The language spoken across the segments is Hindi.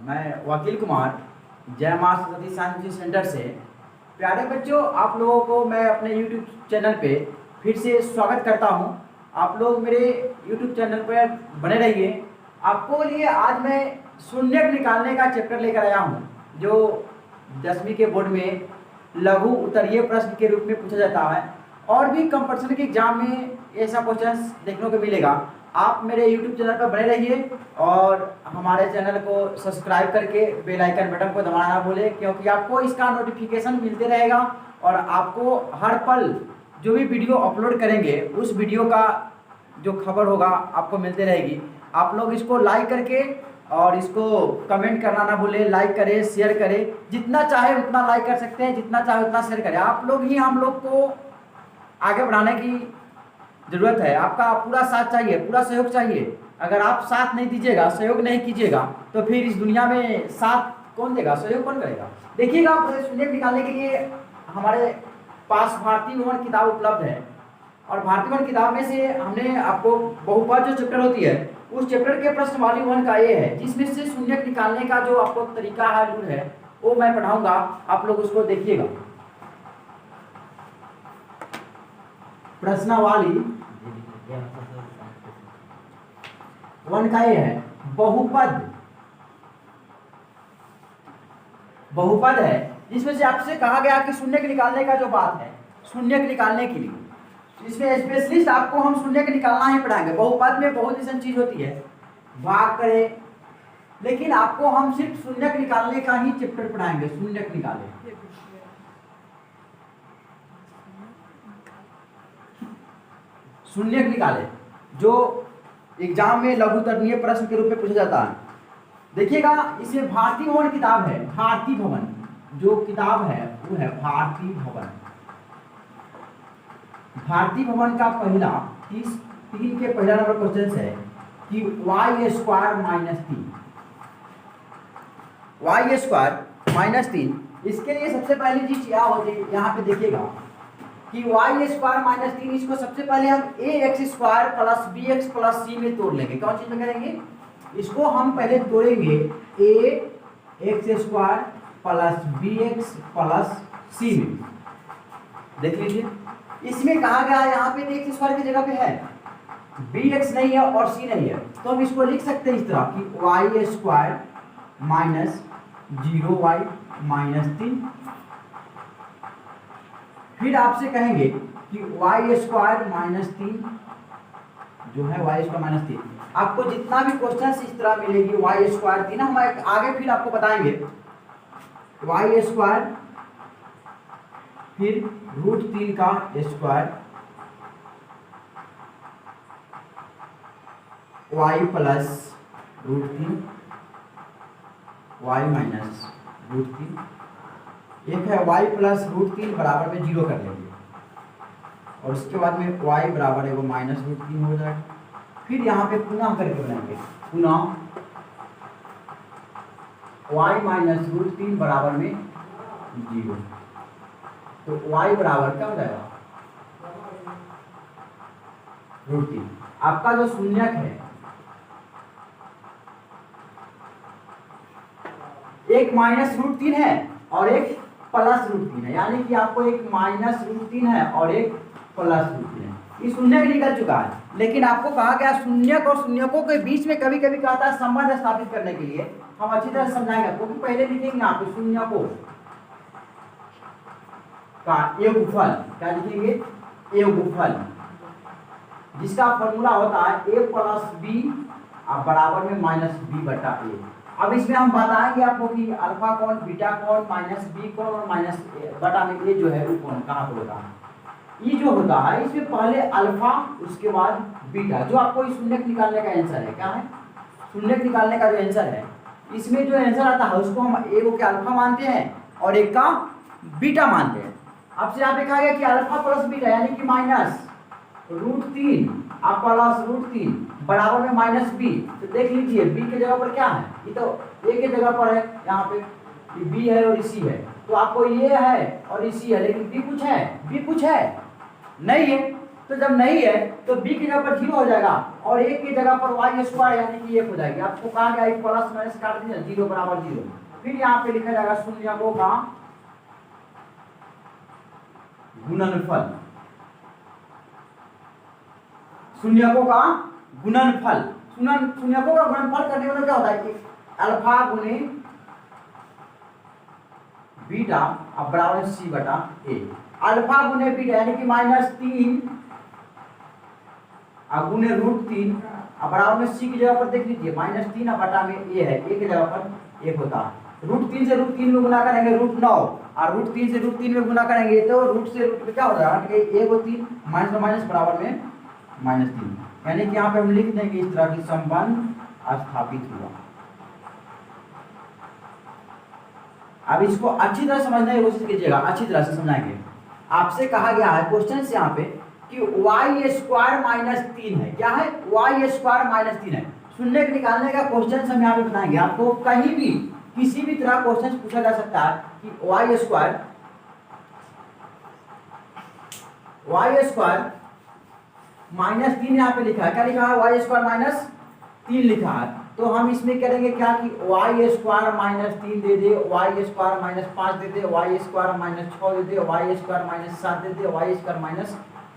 मैं वकील कुमार जय मां सरस्वती साइंस कोचिंग सेंटर से। प्यारे बच्चों, आप लोगों को मैं अपने यूट्यूब चैनल पे फिर से स्वागत करता हूं। आप लोग मेरे यूट्यूब चैनल पर बने रहिए। आपको लिए आज मैं शून्यक निकालने का चैप्टर लेकर आया हूं, जो 10वीं के बोर्ड में लघु उत्तरीय प्रश्न के रूप में पूछा जाता है और भी कंपटीशन के एग्जाम में ऐसा क्वेश्चन देखने को मिलेगा। आप मेरे YouTube चैनल पर बने रहिए और हमारे चैनल को सब्सक्राइब करके बेल आइकन बटन को दबाना ना भूलें, क्योंकि आपको इसका नोटिफिकेशन मिलते रहेगा और आपको हर पल जो भी वीडियो अपलोड करेंगे उस वीडियो का जो खबर होगा आपको मिलते रहेगी। आप लोग इसको लाइक करके और इसको कमेंट करना ना भूलें। लाइक करें, शेयर करें, जितना चाहे उतना लाइक कर सकते हैं, जितना चाहे उतना शेयर करें। आप लोग ही हम लोग को आगे बढ़ाने की जरूरत है। आपका पूरा साथ चाहिए, पूरा सहयोग चाहिए। अगर आप साथ नहीं दीजिएगा, सहयोग नहीं कीजिएगा तो फिर इस दुनिया में साथ कौन देगा, सहयोग कौन करेगा। देखिएगा, शून्यक निकालने के लिए हमारे पास भारतीय भवन किताब उपलब्ध है और भारतीय भवन किताब में से हमने आपको बहुपद जो चैप्टर होती है उस चैप्टर के प्रश्नवाली 1 का ये है, जिसमें से शून्यक निकालने का जो आपको तरीका है, रूल है, वो मैं पढ़ाऊंगा। आप लोग उसको देखिएगा। प्रश्नावली 1 का ये है, बहुपद है, जिसमें से आपसे कहा गया कि शून्यक निकालने का जो बात है, शून्यक निकालने के लिए इसमें स्पेशलिस्ट आपको हम शून्यक निकालना ही पढ़ाएंगे। बहुपद में बहुत ऐसी चीज होती है, भाग करें, लेकिन आपको हम सिर्फ शून्यक निकालने का ही चैप्टर पढ़ाएंगे। शून्यक निकाले, शून्यक निकाले जो एग्जाम में लघु उत्तरीय प्रश्न के रूप में पूछा जाता है। देखिएगा, इसमें भारतीय भवन किताब है। भारतीय भवन जो किताब है वो है भारतीय भवन। भारतीय भवन का पहला 3 के पहला नंबर क्वेश्चन है कि y² - 3। इसके लिए सबसे पहली चीज क्या होती है, यहाँ पे देखिएगा कि y² - 3, इसको सबसे पहले हम ax² + bx + c में तोड़ लेंगे। कौन चीज में करेंगे, इसको हम पहले तोड़ेंगे ax² + bx + c में। देख लीजिए, इसमें कहा गया है यहाँ पे x² की जगह पे है, bx नहीं है और c नहीं है, तो हम इसको लिख सकते हैं इस तरह कि y² - 0y - 3। फिर आपसे कहेंगे कि y² - 3 जो है y² - 3। आपको जितना भी क्वेश्चन इस तरह मिलेगी y² 3, हम आगे फिर आपको बताएंगे। y² फिर √3 का स्क्वायर y + √3 y - √3। एक है y + √3 बराबर में 0 कर लेंगे और उसके बाद में y बराबर है वो -√3 हो जाएगा। फिर यहाँ पे पुनः करके बनाएंगे, पुनः y - √3 बराबर में 0, तो y बराबर क्या हो जाएगा, √3। आपका जो शून्यक है, एक -√3 है और एक +√3 है, यानी कि आपको एक -√3 है और एक +√3 है। ये शून्यक निकल चुका है, लेकिन आपको कहा गया शून्यक और शून्यकों के बीच में कभी कभी कहता है संबंध स्थापित करने के लिए हम अच्छी तरह समझाएंगे आपको। क्योंकि पहले लिखेंगे यहाँ पे शून्यकों का योगफल, क्या लिखेंगे, योगफल, जिसका फॉर्मूला होता है a + b बराबर में -b/a। अब इसमें हम बताएंगे आपको कि अल्फा कौन, बीटा कौन, -b कौन और बटा में a जो है वो कौन, कहाँ पर होता है। ये जो होता है इसमें पहले अल्फा उसके बाद बीटा, जो आपको इस शून्यक निकालने का आंसर है। क्या है, शून्यक निकालने का जो आंसर है, इसमें जो आंसर आता है उसको हम एक को अल्फा मानते हैं और एक का बीटा मानते हैं। आपसे यहाँ पे कहा गया कि अल्फा + बीटा यानी कि -√3 +√3 बराबर में -b। तो देख लीजिए b के जगह पर क्या है, ये तो a के जगह पर है, यहाँ पे ये b है और c है, तो आपको ये है और c है, लेकिन b कुछ है नहीं है। तो जब नहीं है तो b की जगह पर 0 हो जाएगा और a की जगह पर y स्क्वायर यानी कि 1 हो जाएगी। आपको कहा गया प्लस माइनस काट दीजिए 0 बराबर 0। फिर यहाँ पे लिखा जाएगा शून्यकों का गुणनफल। शून्यकों का गुणनफल, शून्यकों का गुणनफल करने में क्या होता है कि अल्फा गुने बीटा अब बराबर सी बटा ए। अल्फा गुने बीटा यानी कि -3 गुने √3 अब बराबर में सी की जगह पर देख लीजिए -3 अब बटा में ए है, ए की जगह पर 1 होता है। √3 से √3 में गुना करेंगे √9 और √3 से √3 में गुना करेंगे तो रूट से रूट में क्या हो जाएगा 1 और 3 माइनस में माइनस बराबर में -3, यानी कि यहाँ पे हम लिख देंगे इस तरह की संबंध स्थापित हुआ। अब इसको अच्छी तरह समझने की कोशिश कीजिएगा, अच्छी तरह से समझाएंगे। आपसे कहा गया है क्वेश्चन से यहाँ पे कि y स्क्वायर -3 है। क्या है? y स्क्वायर -3 है। शून्य निकालने का क्वेश्चन हम यहाँ पे बताएंगे। आपको कहीं भी किसी भी तरह क्वेश्चन पूछा जा सकता है कि y स्क्वायर -3 यहाँ पे लिखा है। क्या लिखा है? y स्क्वायर -3 लिखा है। तो हम इसमें करेंगे क्या कि y स्क्वायर -3 दे दे, y स्क्वायर -5 दे दे, y स्क्वायर -6 दे दे, y स्क्वायर -7 दे दे, y स्क्वायर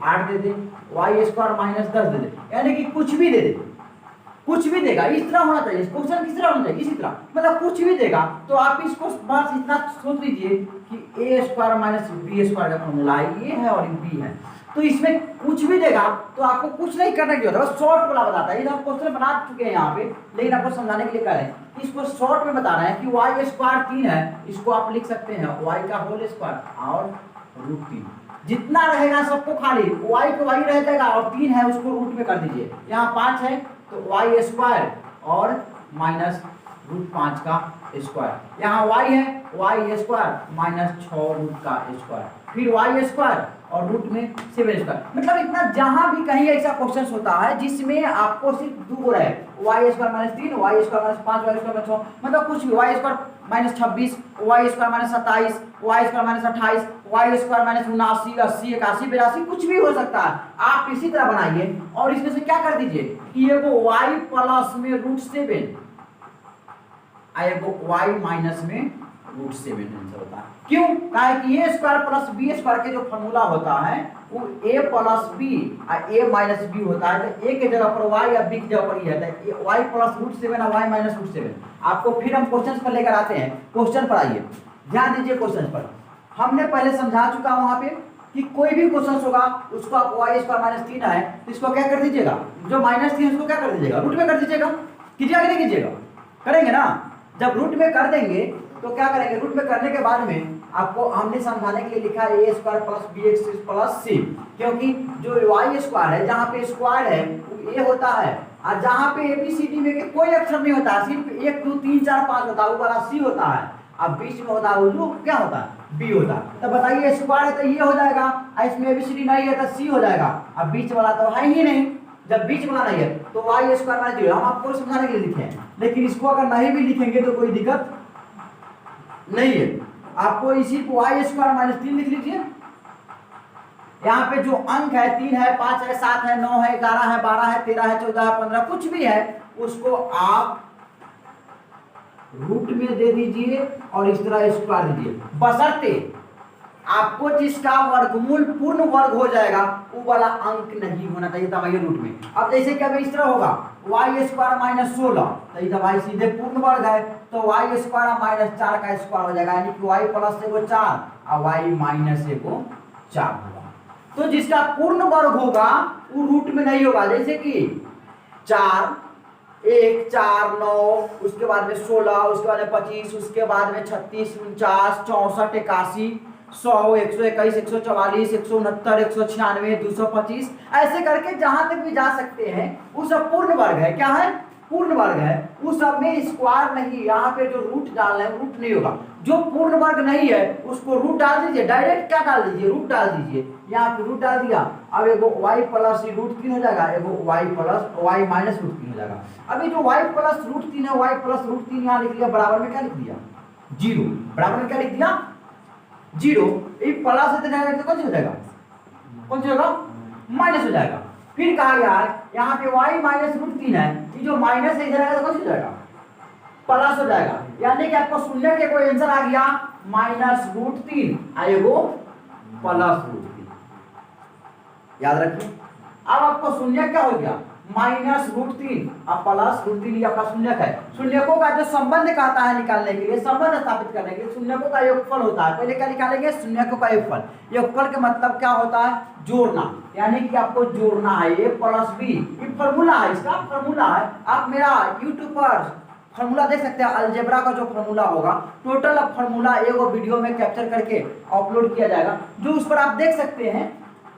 -8 दे दे, y स्क्वायर -10 दे दे, यानी कि कुछ भी दे दे, कुछ भी देगा। इस तरह होना चाहिए क्वेश्चन, किस तरह होना चाहिए? इसी तरह, मतलब कुछ भी देगा तो आप इसको बस इतना सोच लीजिए कि a स्क्वायर -b स्क्वायर का फॉर्मूला ये है और b है। तो इसमें कुछ भी देगा तो आपको कुछ नहीं करने की जरूरत है, बस शॉर्ट वाला बताता है। हम क्वेश्चन बना चुके हैं यहाँ पे, लेकिन आपको समझाने के लिए कह रहे हैं इसको शॉर्ट में बता रहे हैं कि y स्क्वायर 3 है, इसको आप लिख सकते हैं y का होल स्क्वायर और √3। जितना रहेगा सबको खाली y को y रह जाएगा और 3 है उसको रूट में कर दीजिए। यहाँ 5 है तो y स्क्वायर और -√5 का स्क्वायर। यहाँ y है y स्क्वायर -6 रूट का स्क्वायर, फिर y स्क्वायर और रूट में 7 स्क्वायर। मतलब इतना जहां भी कहीं ऐसा क्वेश्चन होता है जिसमें आपको सिर्फ दो गो रहे y square -3, y square -5, y square -6, मतलब कुछ भी y square -26, y square -27, y square -28, y square -79, 80, 81, 82 कुछ भी हो सकता है। आप इसी तरह बनाइए और इसमें से क्या कर दीजिए कि एगो y प्लस में √7 एगो y माइनस में √7 आंसर होता है। क्यों? कहा कि a square plus b square के जो फॉर्मूला होता है वो a प्लस b और a माइनस b होता है। तो a के जगह पर y या b की जगह पर ये है y प्लस √7 और y माइनस √7। आपको फिर हम क्वेश्चन पर लेकर आते हैं। क्वेश्चन पर आइए, ध्यान दीजिए। क्वेश्चन पर हमने पहले समझा चुका वहां पे कि कोई भी क्वेश्चन होगा उसको आप y स्क्वायर -3 है तो इसको क्या कर दीजिएगा, जो -3 उसको क्या कर दीजिएगा, रूट में कर दीजिएगा। कीजिएगा कि नहीं कीजिएगा? करेंगे ना। जब रूट में कर देंगे तो क्या करेंगे, रूट में करने के बाद में आपको हमने समझाने के लिए लिखा है a square plus bx plus c, क्योंकि जो y स्क्वायर है जहाँ पे स्क्वायर है वो a होता है और जहाँ पे ABCD में कोई अक्षर नहीं होता, सिर्फ 1 2 3 4 5 होता है, वो वाला c होता है। अब बीच में होता है वो क्या होता है, b होता है। तो बताइए स्क्वायर है तो ये हो जाएगा, इसमें ABCD नहीं है तो c हो जाएगा। अब बीच वाला तो है ही नहीं, जब बीच वाला नहीं है तो y स्क्वायर -0 हम आपको समझाने के लिए लिखे हैं। लेकिन इसको अगर नहीं भी लिखेंगे तो कोई दिक्कत नहीं है। आपको इसी को y स्क्वायर -3 लिख लीजिए। यहाँ पे जो अंक है 3 है, 5 है, 7 है, 9 है, 11 है, 12 है, 13 है, 14 है, 15 कुछ भी है उसको आप रूट में दे दीजिए और इस तरह स्क्वायर दीजिए, बशर्ते आपको जिसका वर्गमूल पूर्ण वर्ग हो जाएगा वो वाला अंक नहीं होना चाहिए तब ये रूट में। अब जैसे कि अभी इस तरह होगा y स्क्वायर -16 तो ये भाई सीधे पूर्ण वर्ग है तो y स्क्वायर -4 का स्क्वायर हो जाएगा, यानी कि y प्लस 1 4 और y माइनस 1 4 होगा। तो जिसका पूर्ण वर्ग होगा वो रूट में नहीं होगा। जैसे कि 4 1 4 9 उसके बाद में 16 उसके बाद में 25 उसके बाद में 36 49 64 81 100 121 144 169 196 225 ऐसे करके जहां तक भी जा सकते हैं वो सब पूर्ण वर्ग है। क्या है? पूर्ण वर्ग है। उस सब में स्क्वायर नहीं, यहाँ पे जो रूट डालना है रूट नहीं होगा। जो पूर्ण वर्ग नहीं है उसको रूट डाल दीजिए, डायरेक्ट क्या डाल दीजिए, रूट डाल दीजिए। यहाँ पे रूट डाल दिया, अब एगो y प्लस √3 हो जाएगा, एगो y माइनस √3 हो जाएगा। अभी जो y प्लस √3 है y प्लस √3 यहाँ लिख लिया, बराबर में क्या लिख दिया 0, बराबर में क्या लिख दिया 0। ये प्लस से कौन सी हो जाएगा, कौन सी होगा माइनस हो जाएगा। फिर कहा गया है यहाँ पे y माइनस रूट 3 है, ये जो माइनस है इधर आएगा तो कुछ हो जाएगा, प्लस हो जाएगा। यानी कि आपको शून्य के कोई आंसर आ गया माइनस रूट 3 आएगा प्लस रूट 3, याद रखिए। अब आपको शून्य क्या हो गया माइनस रूट 3 अब प्लस रूट 3, ये आपका शून्यक है। शून्यकों का जो संबंध कहता है निकालने के लिए, संबंध स्थापित करने के लिए शून्यकों का योगफल होता है। पहले क्या निकालेंगे शून्यकों का योगफल। योगफल का मतलब क्या होता है जोड़ना, यानी कि आपको जोड़ना है a प्लस बी, ये फॉर्मूला है, इसका फॉर्मूला है। आप मेरा यूट्यूब पर फॉर्मूला देख सकते हैं, अलजेब्रा का जो फॉर्मूला होगा टोटल फॉर्मूला एगो वीडियो में कैप्चर करके अपलोड किया जाएगा, जो उस पर आप देख सकते हैं।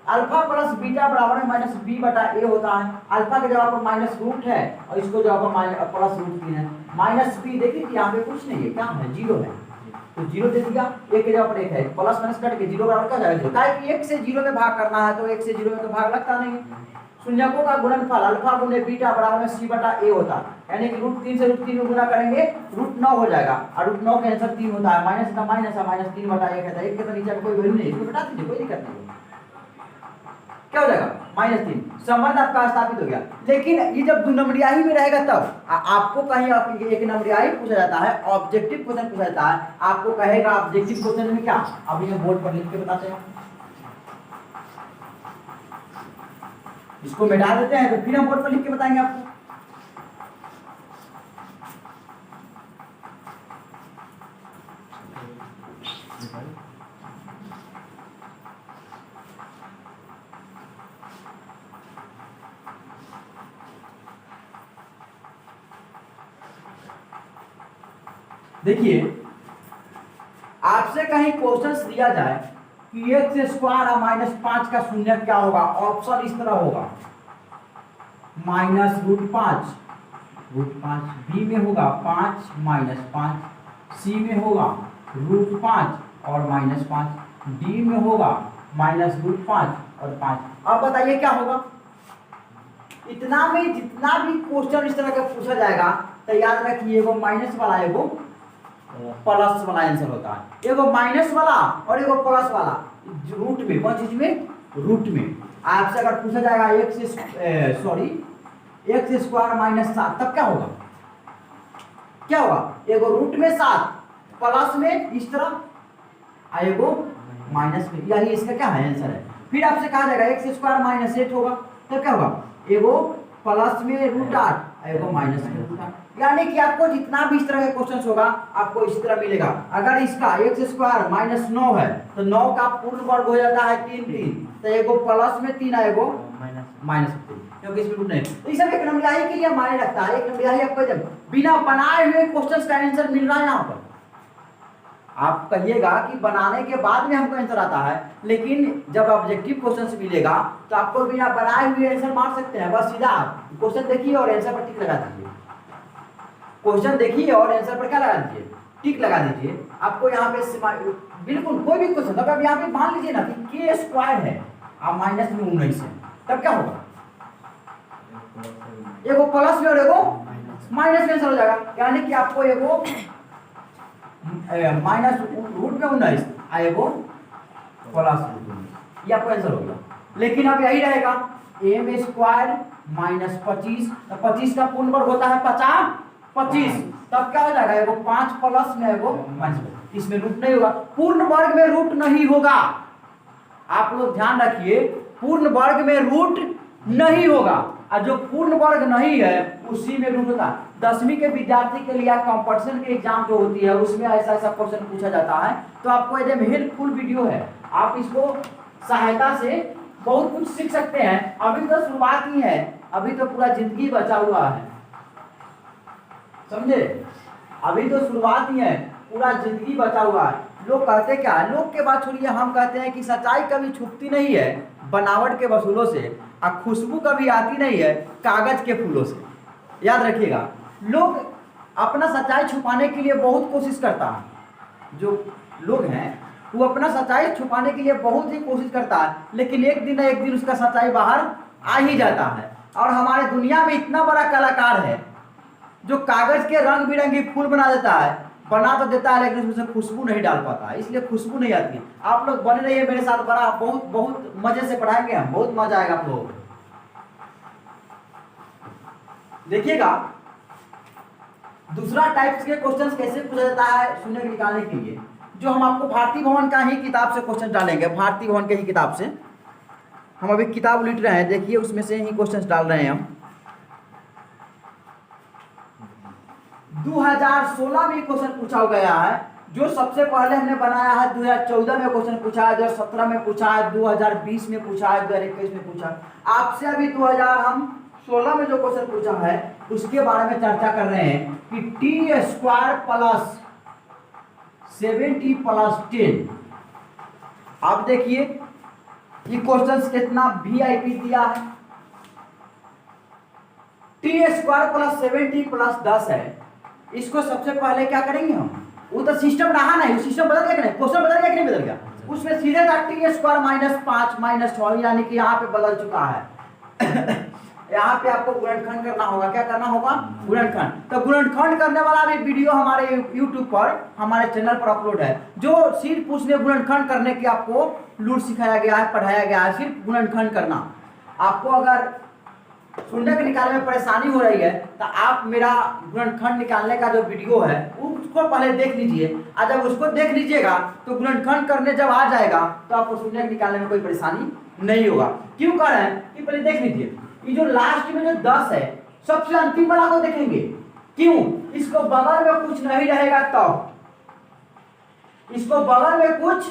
अल्फा प्लस बीटा बराबर है माइनस बी बटा ए होता है। अल्फा के जगह पर माइनस रूट है और इसको जगह पर प्लस रूट 3 है। माइनस बी देखिए यहाँ पे कुछ नहीं है, क्या है जीरो है, तो जीरो दे दिया, एक के जगह पर एक है, प्लस माइनस कट के जीरो बराबर क्या जाएगा जीरो। काहे कि एक से जीरो में भाग करना है तो एक से जीरो में तो भाग लगता नहीं है। शून्यकों का गुणनफल अल्फा गुणे बीटा बराबर में सी बटा ए होता है, यानी कि रूट 3 से रूट 3 में गुणा करेंगे रूट 9 हो जाएगा, और रूट 9 का आंसर 3 होता है। माइनस का माइनस है, माइनस 3 बटा 1 है, 1 के तो नीचे में कोई वैल्यू नहीं, इसको बता दीजिए, कोई दिक्कत नहीं। क्या हो जाएगा माइनस 3, संबंध आपका स्थापित हो गया। लेकिन ये जब दो नंबरियाही में रहेगा तब आपको कहीं एक नंबरियाही पूछा जाता है, ऑब्जेक्टिव क्वेश्चन पूछा जाता है, आपको कहेगा ऑब्जेक्टिव क्वेश्चन में क्या, अभी हम बोर्ड पर लिख के बताते हैं। इसको मिटा देते हैं तो फिर हम बोर्ड पर लिख के बताएंगे आपको। देखिए आपसे कहीं क्वेश्चन दिया जाए कि एक्स स्क्वायर और माइनस 5 का शून्य क्या होगा, ऑप्शन इस तरह होगा माइनस रूट 5, बी में होगा 5 माइनस 5, सी में होगा रूट 5 और माइनस 5, डी में होगा माइनस रूट 5 और 5। अब बताइए क्या होगा। इतना में जितना भी क्वेश्चन इस तरह का पूछा जाएगा तो याद रखिए एगो माइनस वाला एगो प्लस वाला आंसर होता है, एगो माइनस वाला और एगो प्लस वाला रूट में, कौन चीज में रूट में। आपसे अगर पूछा जाएगा एक्स स्क्वायर माइनस 7 तब क्या होगा, क्या होगा एगो रूट में 7 प्लस में इस तरह एगो माइनस में, यही इसका क्या है आंसर है। फिर आपसे कहा जाएगा एक्स स्क्वायर माइनस 8 होगा तब क्या होगा एगो प्लस में रूट 8 एगो माइनस में रूट 8। यानी कि आपको जितना भी इस तरह का क्वेश्चन होगा आपको इसी तरह मिलेगा। अगर इसका एक्स स्क्वायर माइनस 9 है तो 9 का पूर्ण वर्ग हो जाता है 3 3, तो एगो प्लस में 3 एगो माइनस 3, क्योंकि इसमें रूट नहीं। तो सब एक नंबरियाही के लिए मायने रखता है। एक नंबरियाही आपको जब बिना बनाए हुए क्वेश्चन का आंसर मिल रहा है यहाँ पर, आप कहिएगा कि बनाने के बाद में हमको आंसर आता है, लेकिन जब ऑब्जेक्टिव क्वेश्चन मिलेगा तो आपको बिना बनाए हुए आंसर मार सकते हैं। बस सीधा क्वेश्चन देखिए और आंसर पर टिक लगा दीजिए, क्वेश्चन देखिए और आंसर पर क्या लगा दीजिए टिक लगा दीजिए। आपको यहाँ पे बिल्कुल कोई भी क्वेश्चन, अगर यहाँ पे मान लीजिए ना कि के स्क्वायर है और माइनस में 19 है तब क्या होगा, एगो प्लस में और एगो माइनस में आंसर हो जाएगा। यानी कि आपको एगो माइनस रूट में 19 एगो प्लस रूट, ये आपको आंसर हो गया। लेकिन अब यही रहेगा एम स्क्वायर माइनस 25, तो 25 का पूर्ण वर्ग होता है 25, तब क्या हो जाएगा एगो 5 प्लस में एगो माइनस, इसमें रूट नहीं होगा, पूर्ण वर्ग में रूट नहीं होगा। आप लोग ध्यान रखिए पूर्ण वर्ग में रूट नहीं होगा, और जो पूर्ण वर्ग नहीं है उसी में रूट होता है। 10वीं के विद्यार्थी के लिए कंपटीशन के एग्जाम जो होती है उसमें ऐसा ऐसा क्वेश्चन पूछा जाता है, तो आपको एकदम हेल्पफुल वीडियो है, आप इसको सहायता से बहुत कुछ सीख सकते हैं। अभी तो शुरुआत ही है, अभी तो पूरा जिंदगी बचा हुआ है, समझे, अभी तो शुरुआत ही है, पूरा जिंदगी बचा हुआ है। लोग कहते क्या है, लोग के बात छोड़िए, हम कहते हैं कि सच्चाई कभी छुपती नहीं है बनावट के वसूलों से, और खुशबू कभी आती नहीं है कागज के फूलों से। याद रखिएगा, लोग अपना सच्चाई छुपाने के लिए बहुत कोशिश करता है, जो लोग हैं वो अपना सच्चाई छुपाने के लिए बहुत ही कोशिश करता है, लेकिन एक दिन ना एक दिन उसका सच्चाई बाहर आ ही जाता है। और हमारे दुनिया में इतना बड़ा कलाकार है जो कागज के रंग बिरंगी फूल बना देता है, बना तो देता है लेकिन उसमें खुशबू नहीं डाल पाता है, इसलिए खुशबू नहीं आती है। आप लोग बने रहिए मेरे साथ, बड़ा बहुत बहुत मजे से पढ़ाएंगे हम, बहुत मजा आएगा आप लोगों को। देखिएगा दूसरा टाइप्स के क्वेश्चंस कैसे पूछा जाता है शून्य के निकालने के लिए, जो हम आपको भारतीय भवन का ही किताब से क्वेश्चन डालेंगे। भारतीय भवन के ही किताब से हम अभी किताब लिख रहे हैं, देखिए उसमें से ही क्वेश्चंस डाल रहे हैं हम। 2016 में क्वेश्चन पूछा गया है, जो सबसे पहले हमने बनाया है 2014 में क्वेश्चन पूछा है, 2017 में पूछा है, 2020 में पूछा है, 2021 में पूछा। आपसे अभी 2016 में जो क्वेश्चन पूछा है उसके बारे में चर्चा कर रहे हैं कि T square plus 7t plus 10। आप देखिए ये क्वेश्चन कितना वीआईपी दिया है। T square plus 7t plus 10 है। इसको सबसे पहले क्या करेंगे हम, वो तो सिस्टम रहा नहीं, सिस्टम बदल गया कि नहीं, क्वेश्चन बदल गया कि नहीं बदल गया, उसमें सीधे था टी स्क्वायर माइनस 5 माइनस 6, यानी कि यहाँ पे बदल चुका है। यहाँ पे आपको गुणनखंड करना होगा, क्या करना होगा, गुणनखंड। तो गुणनखंड करने वाला भी वीडियो हमारे YouTube पर, हमारे चैनल पर अपलोड है, जो सिर्फ उसने गुणनखंड करने की आपको लूट सिखाया गया है, पढ़ाया गया है, सिर्फ गुणनखंड करना। आपको अगर शून्य के निकालने में परेशानी हो रही है तो आप मेरा गुणनखंड निकालने का जो वीडियो है उसको पहले देख लीजिए, और जब उसको देख लीजिएगा तो गुणनखंड करने जब आ जाएगा तो आपको शून्य के निकालने में कोई परेशानी नहीं होगा। क्यों कर रहे हैं कि पहले देख लीजिए, ये जो लास्ट में जो 10 है सबसे अंतिम वाला को देखेंगे। क्यों, इसको बगल में कुछ नहीं रहेगा तब, इसको बगल में कुछ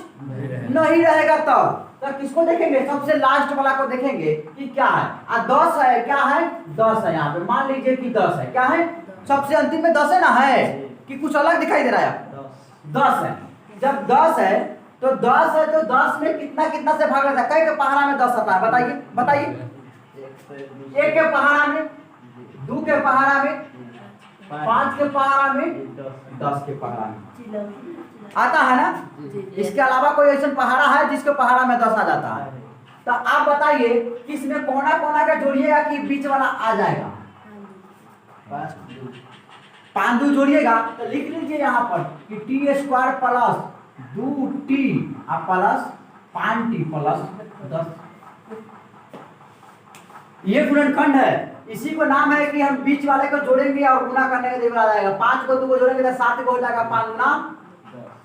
नहीं रहेगा तब तो किसको देखेंगे, सबसे लास्ट वाला को देखेंगे कि क्या है। 10 है, क्या है 10 है, यहाँ पे मान लीजिए कि 10 है, क्या है सबसे अंतिम में 10 है ना, है कि कुछ अलग दिखाई दे रहा है, 10 है। जब 10 है तो 10 है तो 10 में कितना कितना से भाग जाता है, कई के पहाड़ा में 10 आता है, बताइए बताइए, 1 के पहाड़ा में, 2 के पहाड़ा में, 5 के पहाड़ा में, 10 के पहाड़ा में आता है ना। इसके अलावा कोई ऐसा पहाड़ा है जिसके पहाड़ा में 10 आ जाता है? तो आप बताइए कि इसमें कोना कोना का जोड़िएगा कि बीच वाला आ जाएगा, 5 जोड़िएगा तो लिख लीजिए यहाँ पर कि T square plus 2t plus 5t plus 10। ये गुणनखंड है, इसी को नाम है कि हम बीच वाले को जोड़ेंगे और गुना करने का देवरा आ जाएगा। 5 को 2 को जोड़ेंगे तो 7 को हो जाएगा, 5 गुना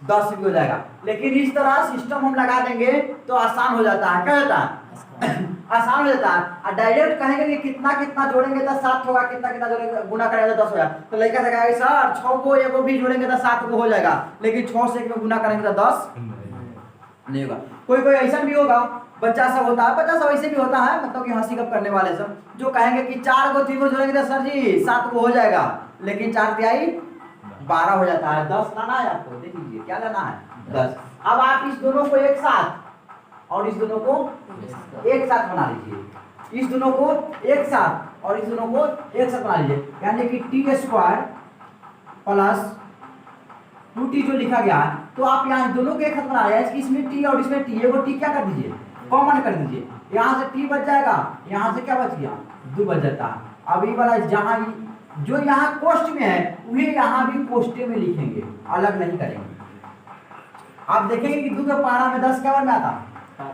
10 भी हो जाएगा। लेकिन इस तरह सिस्टम हम लगा देंगे तो आसान हो जाता है, क्या होता है आसान हो जाता है। और डायरेक्ट कहेंगे कि कितना कितना जोड़ेंगे तो 7 होगा, कितना कितना जोड़ेंगे गुना करेंगे तो 10 होगा, तो लड़का से कहेगा सर 6 को 1 को भी जोड़ेंगे तो 7 को हो जाएगा, लेकिन 6 से 1 में गुना करेंगे तो 10 नहीं होगा। कोई कोई ऐसा भी होगा, बच्चा सब होता है, बच्चा सब ऐसे भी होता है, मतलब कि हंसी गप करने वाले सब, जो कहेंगे कि 4 को 3 को जोड़ेंगे तो सर जी 7 को हो जाएगा, लेकिन 4 तिहाई 12 हो जाता है। 10 लाना है आपको, देख लीजिए क्या लाना है, 10। अब आप इस दोनों को एक साथ और इस दोनों को एक साथ बना लीजिए, इस दोनों को एक साथ और इस दोनों को एक साथ बना लीजिए, यानी कि टी स्क्वायर प्लस 2t जो लिखा गया है, तो आप यहाँ दोनों के एक साथ बना रहे हैं, इसमें t और इसमें t, वो t क्या कर दीजिए, कॉमन कर दीजिए, यहाँ से t बच जाएगा, यहाँ से क्या बच गया, 2 बच जाता है। अब ये वाला जहाँ जो यहाँ कोष्ठ में है वही यहाँ भी कोष्ठ में लिखेंगे, अलग नहीं करेंगे। आप देखेंगे कि 2 के पहाड़ा में 10 क्या बार में आता है,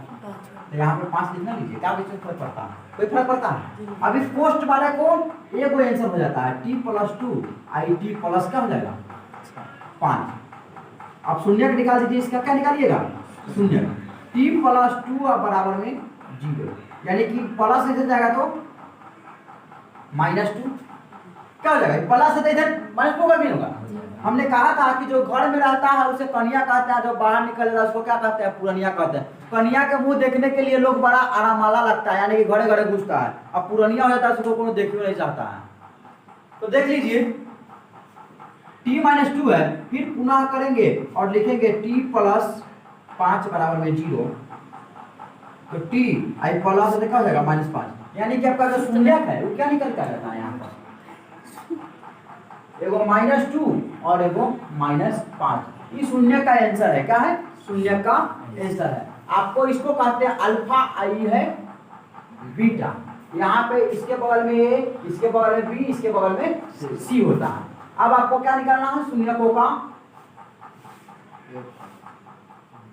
तो यहाँ पे 5 लिखना लीजिए, क्या बीच में फर्क पड़ता है, कोई फर्क पड़ता है। अब इस कोष्ठ वाले को एक आंसर हो जाता है, t plus 2 I T plus क्या हो जाएगा 5। अब शून्य निकाल दीजिए, इसका क्या निकालिएगा शून्य, t प्लस 2 बराबर में 0, यानी कि प्लस इधर जाएगा तो -2 क्या हो जाएगा, प्लस है तो इधर -2 भी होगा। हमने कहा था कि जो घर में रहता है उसे कन्या कहते हैं, जो बाहर निकल रहा है उसको क्या कहते हैं, पुरनिया कहते हैं। कन्या के मुंह देखने के लिए लोग बड़ा आरामाला लगता है, यानी कि घरे घरे घुसता है। अब पुरनिया हो जाता है उसको कोई देखने नहीं चाहता है। तो देख लीजिए t-2 है, फिर पुनः करेंगे और लिखेंगे t प्लस 5 बराबर में 0, तो t आई प्लस देखा हो जाएगा -5, यानी कि आपका जो शून्यक है वो क्या निकल कर रहता है यहाँ पर, एगो -2 और एगो -5। ये शून्य का आंसर है, क्या है शून्य का आंसर है। आपको इसको कहते हैं अल्फा, आई है बीटा, यहाँ पे इसके बगल में ए, इसके बगल में बी, इसके बगल में सी होता है। अब आपको क्या निकालना है, शून्यकों का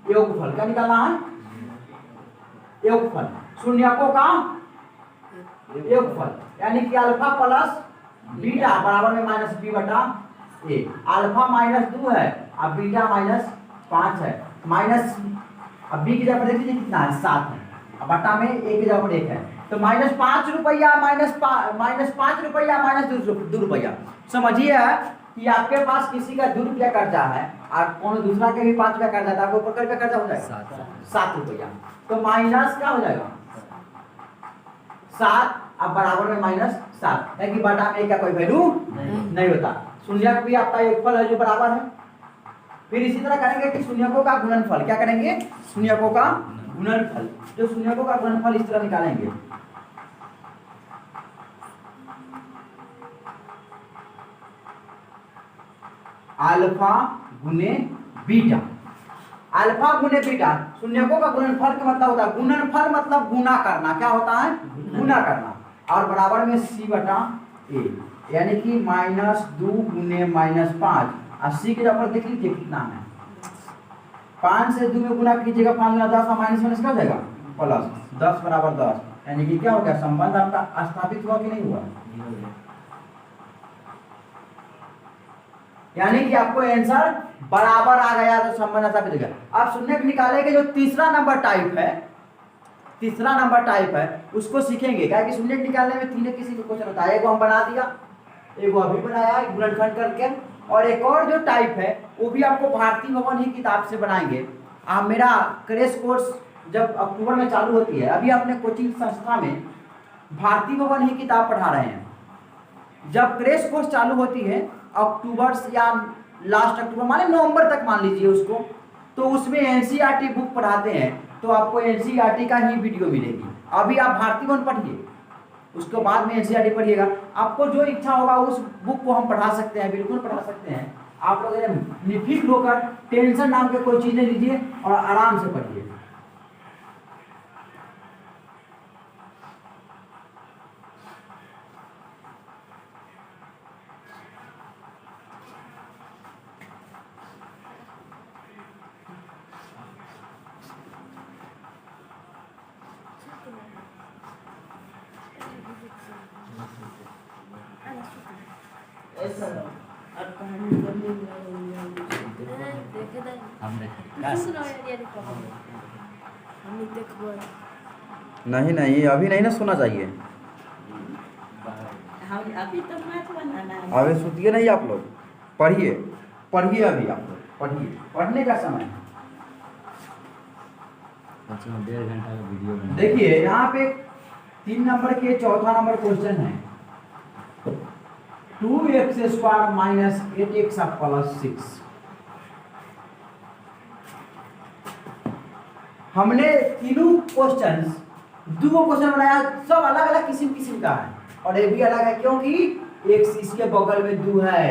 योगफल क्या निकालना है? योगफल शून्यकों का योगफल, यानी कि अल्फा प्लस बीटा बराबर में माइनस बी बटा ए। अल्फा -2 है, अब बीटा -5 है, माइनस अब बी की जगह पर देख लीजिए कितना है 7 है, अब बटा में ए की जगह पर 1 है, तो -5 रुपया -5 रुपया -2 रुपया। समझिए कि आपके पास किसी का 2 रुपया कर्जा है और कौन दूसरा के भी 5 रुपया कर्जा था, आपको ऊपर का कर्जा हो जाएगा 7 रुपया, तो माइनस क्या हो जाएगा 7, अब बराबर में -7, यानी कि बटा में क्या कोई वैल्यू नहीं होता। शून्यक भी आपका योगफल है जो बराबर है। फिर इसी तरह करेंगे कि शून्यकों का गुणनफल, क्या करेंगे? शून्यकों का गुणनफल, जो शून्यकों का गुणनफल इस तरह निकालेंगे। अल्फा गुने बीटा, अल्फा गुने बीटा, शून्यकों का गुणनफल का मतलब होता है, गुणनफल मतलब गुना करना, क्या होता है? गुना करना, और बराबर में सी बटा ए, यानी कि -2 गुने -5, और सी के जगह पर देख लीजिए कितना है, 5 से 2 में गुना कीजिएगा, 5 गुना 10 और माइनस क्या हो जाएगा प्लस 10 बराबर 10, यानी कि क्या हो गया संबंध आपका स्थापित हुआ कि नहीं हुआ? यानी कि आपको आंसर बराबर आ गया तो संबंध स्थापित हो गया। अब शून्यक निकालेंगे, जो तीसरा नंबर टाइप है, तीसरा नंबर टाइप है उसको सीखेंगे, क्या कि शून्यक निकालने में तीन किसी को क्वेश्चन होता है, एक हम बना दिया, एक वो अभी बनाया गुणनखंड करके, और एक और जो टाइप है वो भी आपको भारती भवन ही किताब से बनाएंगे। मेरा क्रैश कोर्स जब अक्टूबर में चालू होती है, अभी अपने कोचिंग संस्था में भारती भवन ही किताब पढ़ा रहे हैं। जब क्रैश कोर्स चालू होती है अक्टूबर या लास्ट अक्टूबर माने नवंबर तक मान लीजिए उसको, तो उसमें एनसीईआरटी बुक पढ़ाते हैं, तो आपको एनसीईआरटी का ही वीडियो मिलेगी। अभी आप भारती भवन पढ़िए, उसके बाद में एनसीईआरटी पढ़िएगा, आपको जो इच्छा होगा उस बुक को हम पढ़ा सकते हैं, बिल्कुल पढ़ा सकते हैं। आप लोग निफिक्र होकर टेंशन नाम के कोई चीजें लीजिए और आराम से पढ़िए। नहीं नहीं अभी नहीं ना सोना चाहिए, अभी तो मत बनाना, अभी सुतिए नहीं, आप लोग पढ़िए पढ़िए, अभी आप लोग पढ़िए, पढ़ने का समय है। 1.5 घंटा का वीडियो देखिए यहाँ पे 3 नंबर के चौथा नंबर क्वेश्चन है, 2x² - 8x + 6। हमने तीनों क्वेश्चंस, दो क्वेश्चन बनाया, सब अलग अलग किस्म का है, और ये भी अलग है क्योंकि एक इसके बगल में 2 है,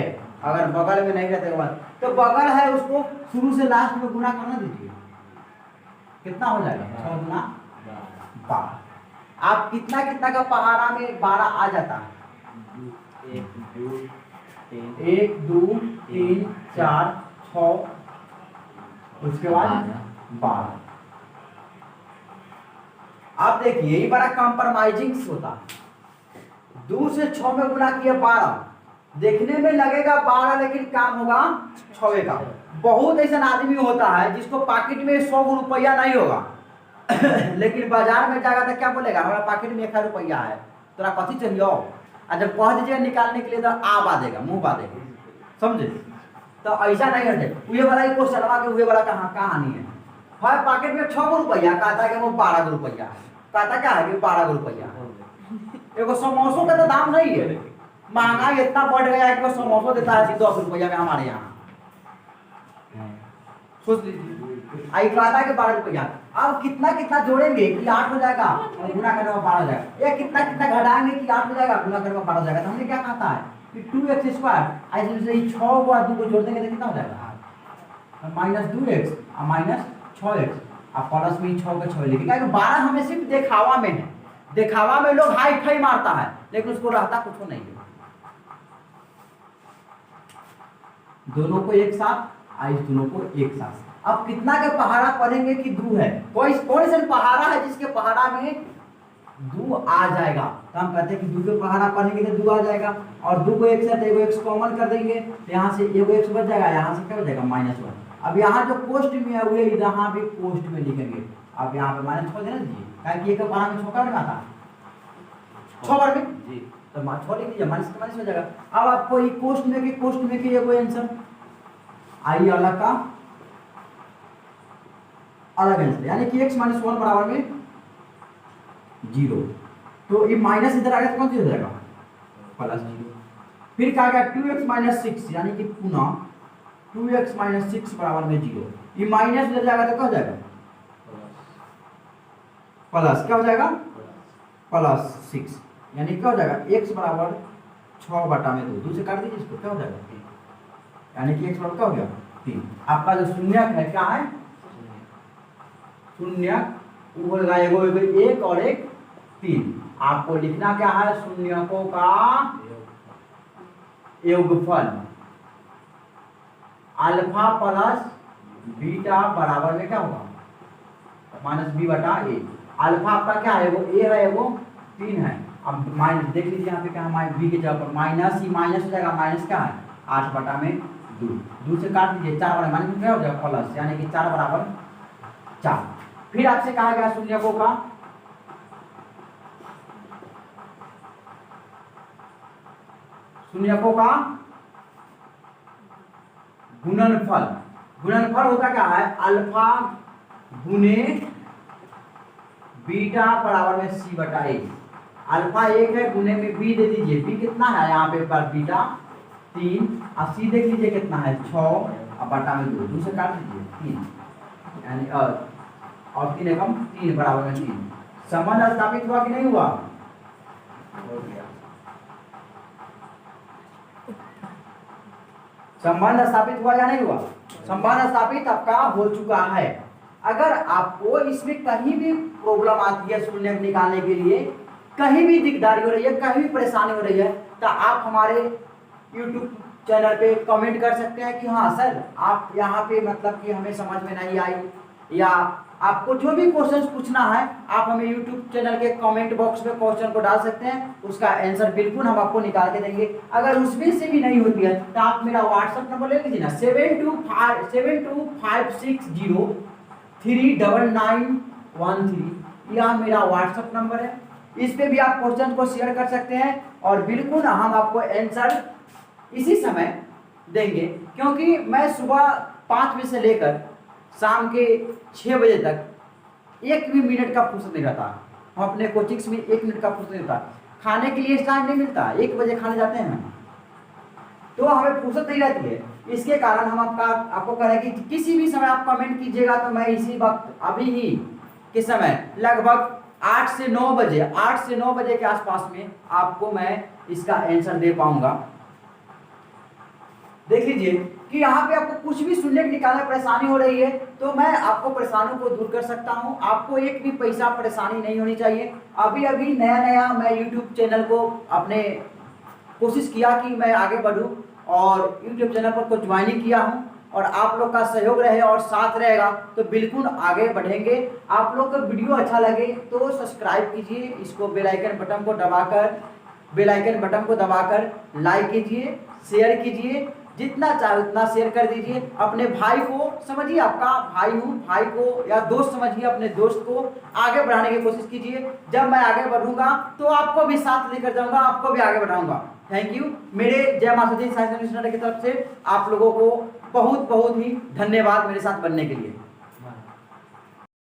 अगर बगल में नहीं रहते बाद तो बगल है उसको शुरू से लास्ट में गुना करना दीजिए, कितना हो जाएगा 6 गुना 12। आप कितना कितना का पहाड़ा में 12 आ जाता है, 1 2 3 4 6, उसके बाद 12। आप देखिए ये बड़ा कॉम्प्रोमाइजिंग होता है, 2 से 6 में गुना किया 12, देखने में लगेगा 12 लेकिन काम होगा 6 का। बहुत ऐसा आदमी होता है जिसको पॉकेट में 100 रुपया नहीं होगा लेकिन बाजार में जाएगा तो क्या बोलेगा, हमारा पॉकेट में 1 रुपया है, तोरा कथी चाहिए, और जब कह दीजिएगा निकालने के लिए तो आ बादेगा, मुंह बादेगा, समझे? तो ऐसा नहीं है, उहे वाला ही क्वेश्चन लगा के उहे वाला कहानी है, भाई पॉकेट में 6 रुपया, कहता है कि वो 12 रुपया, कहता क्या है कि 12 रुपया। एगो समोसों का तो दाम नहीं है, महंगाई इतना बढ़ गया है कि वो समोसों देता है 10 रुपया में हमारे यहाँ, सोच लीजिए। आई कहता है कि 12 रुपया, अब कितना कितना जोड़ेंगे कि 8 हो जाएगा और गुना करने में 12 हो जाएगा, या कितना कितना घटाएंगे कि 8 हो जाएगा, गुना करने में 12 हो जाएगा। तो हमने क्या कहता है कि 2x² ऐसे जैसे 6 हुआ 2 को जोड़ देंगे तो कितना हो जाएगा, -2x और -6x, आप प्लस में 6 के 6 लिखिए, क्योंकि 12 हमें सिर्फ दिखावा में है, दिखावा में लोग हाई फाई मारता है लेकिन उसको रहता कुछ नहीं है। दोनों को एक साथ, इस दोनों को एक साथ, अब कितना के पहाड़ा पढ़ेंगे कि दू है, कोई कौन सा पहाड़ा है जिसके पहाड़ा में दू आ जाएगा, तो हम कहते हैं कि दू के पहाड़ा पढ़ेंगे तो दू आ जाएगा। और दू को एक साथ एगो एक्स कॉमन कर देंगे तो यहाँ से एगो एक्स बच जाएगा, यहाँ से क्या हो जाएगा -1। अब यहाँ जो पोस्ट में है वो यहाँ भी पोस्ट में लिखेंगे। अब यहाँ पे माइनस छोड़ देना दीजिए, क्या कि एक पहाड़ा में छोका लगा था 6 बार में जी, तो छोड़ लिख दीजिए, माइनस हो जाएगा। अब आपको ये पोस्ट में की एगो आंसर आई अलग का अलग आंसर, यानी कि x - 1 बराबर में 0। तो ये माइनस इधर आ गया तो कौन सी हो जाएगा +0। फिर कहा गया 2x - 6 यानी कि पुनः 2x - 6 बराबर में 0। ये माइनस इधर जाएगा तो क्या हो जाएगा प्लस, क्या हो जाएगा +6, यानी क्या हो जाएगा x बराबर 6/2। दूसरे काट दीजिए इसको, क्या हो जाएगा 3, यानी कि x बराबर क्या हो गया 3। आपका जो शून्यक है क्या है शून्यक, वो होगा एगो 1 और एक 3। आपको लिखना क्या है शून्यकों का योगफल अल्फा प्लस बीटा बराबर में क्या होगा -b/a। अल्फा आपका क्या है वो a है, वो 3 है। अब माइनस देख लीजिए यहाँ पे क्या है b के जगह पर माइनस, ही माइनस हो जाएगा, माइनस क्या है 8/2। 2 से काट दीजिए, 4 बराबर माइनस क्या हो जाएगा प्लस, यानी कि 4 बराबर 4। फिर आपसे कहा गया शून्यकों का गुणनफल। गुणनफल होता क्या है अल्फा गुने बीटा बराबर में c/a। अल्फा 1 है, गुने में b दे दीजिए, b कितना है यहाँ पे पर बीटा 3, और c देख लीजिए कितना है 6/2। 2 से काट दीजिए 3, यानी और 3 एकम 3 बराबर में 3। संबंध स्थापित हुआ कि नहीं हुआ हो गया। संबंध स्थापित हुआ या नहीं हुआ, संबंध स्थापित आपका हो चुका है। अगर आपको इसमें कहीं भी प्रॉब्लम आती है शून्यक निकालने के लिए, कहीं भी दिकदारी हो रही है, कहीं भी परेशानी हो रही है, तो आप हमारे YouTube चैनल पे कमेंट कर सकते हैं कि हाँ सर आप यहाँ पे मतलब कि हमें समझ में नहीं आई, या आपको जो भी क्वेश्चन पूछना है आप हमें YouTube चैनल के कमेंट बॉक्स में क्वेश्चन को डाल सकते हैं, उसका आंसर बिल्कुल हम आपको निकाल के देंगे। अगर उसमें से भी नहीं होती है तो आप मेरा व्हाट्सएप नंबर ले लीजिए ना 7256039913, यह मेरा व्हाट्सएप नंबर है। इस पे भी आप क्वेश्चन को शेयर कर सकते हैं और बिल्कुल हम आपको आंसर इसी समय देंगे, क्योंकि मैं सुबह 5 बजे से लेकर शाम के 6 बजे तक 1 भी मिनट का फुर्सत नहीं रहता। हम अपने कोचिंग्स में 1 मिनट का फुर्सत नहीं रहता, खाने के लिए टाइम नहीं मिलता, 1 बजे खाने जाते हैं तो हमें फुर्सत नहीं रहती है। इसके कारण हम आपको कह रहे हैं कि किसी भी समय आप कमेंट कीजिएगा तो मैं इसी वक्त अभी ही के समय लगभग 8 से 9 बजे के आसपास में आपको मैं इसका आंसर दे पाऊंगा। देख लीजिए कि यहाँ पे आपको कुछ भी शून्यक निकालने में परेशानी हो रही है तो मैं आपको परेशानियों को दूर कर सकता हूँ। आपको एक भी पैसा परेशानी नहीं होनी चाहिए। अभी नया मैं YouTube चैनल को अपने कोशिश किया कि मैं आगे बढ़ूँ और YouTube चैनल पर को ज्वाइनिंग किया हूँ, और आप लोग का सहयोग रहे और साथ रहेगा तो बिल्कुल आगे बढ़ेंगे। आप लोग को वीडियो अच्छा लगे तो सब्सक्राइब कीजिए, इसको बेल आइकन बटन को दबाकर लाइक कीजिए, शेयर कीजिए, जितना चाहे उतना शेयर कर दीजिए। अपने भाई को समझिए, आपका भाई हूँ, भाई को या दोस्त समझिए, अपने दोस्त को आगे बढ़ाने की कोशिश कीजिए। जब मैं आगे बढ़ूंगा तो आपको भी साथ लेकर जाऊंगा, आपको भी आगे बढ़ाऊंगा। Thank you. मेरे जय माता दी साइंस की तरफ से आप लोगों को बहुत ही धन्यवाद मेरे साथ बनने के लिए।